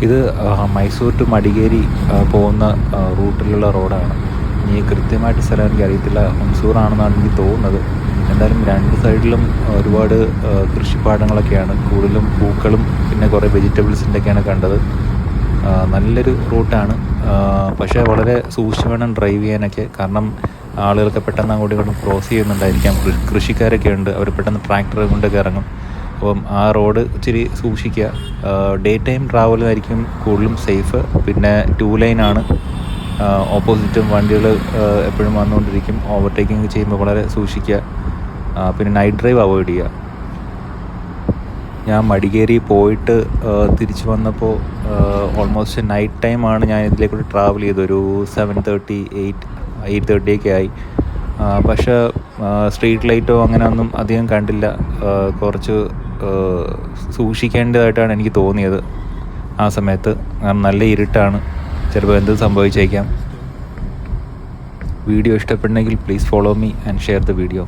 ഇത് മൈസൂർ ടു മടികേരി പോകുന്ന റൂട്ടിലുള്ള റോഡാണ്. ഇനി കൃത്യമായിട്ട് സ്ഥലം എനിക്കറിയത്തില്ല, ഹുംസൂർ ആണെന്നാണ് എനിക്ക് തോന്നുന്നത്. എന്തായാലും രണ്ട് സൈഡിലും ഒരുപാട് കൃഷിപ്പാടങ്ങളൊക്കെയാണ്, കൂടുതലും പൂക്കളും പിന്നെ കുറേ വെജിറ്റബിൾസിൻ്റെയൊക്കെയാണ് കണ്ടത്. നല്ലൊരു റൂട്ടാണ്, പക്ഷേ വളരെ സൂക്ഷിച്ച് വേണം ഡ്രൈവ് ചെയ്യാനൊക്കെ. കാരണം ആളുകളൊക്കെ പെട്ടെന്ന് അങ്ങോട്ടും ഇങ്ങോട്ടും ക്രോസ് ചെയ്യുന്നുണ്ടായിരിക്കാം. കൃഷിക്കാരൊക്കെ ഉണ്ട്, അവർ പെട്ടെന്ന് ട്രാക്ടർ കൊണ്ടൊക്കെ ഇറങ്ങും. അപ്പം ആ റോഡ് ഇച്ചിരി സൂക്ഷിക്കുക. ഡേ ടൈം ട്രാവലായിരിക്കും കൂടുതലും സേഫ്. പിന്നെ 2 ലൈനാണ്, ഓപ്പോസിറ്റും വണ്ടികൾ എപ്പോഴും വന്നുകൊണ്ടിരിക്കും. ഓവർടേക്കിംഗ് ചെയ്യുമ്പോൾ വളരെ സൂക്ഷിക്കുക. പിന്നെ നൈറ്റ് ഡ്രൈവ് അവോയ്ഡ് ചെയ്യുക. ഞാൻ മടികേരി പോയിട്ട് തിരിച്ച് വന്നപ്പോൾ ഓൾമോസ്റ്റ് നൈറ്റ് ടൈമാണ് ഞാൻ ഇതിലേക്കൂടി ട്രാവൽ ചെയ്തത്. ഒരു 7:30, 8:30 ഒക്കെ ആയി. പക്ഷേ സ്ട്രീറ്റ് ലൈറ്റോ അങ്ങനെ ഒന്നും അധികം കണ്ടില്ല. കുറച്ച് സൂക്ഷിക്കേണ്ടതായിട്ടാണ് എനിക്ക് തോന്നിയത് ആ സമയത്ത്. നല്ല ഇരുട്ടാണ്, ചിലപ്പോൾ എന്ത് സംഭവിച്ചേക്കാം. വീഡിയോ ഇഷ്ടപ്പെട്ടെങ്കിൽ please follow me and share the video.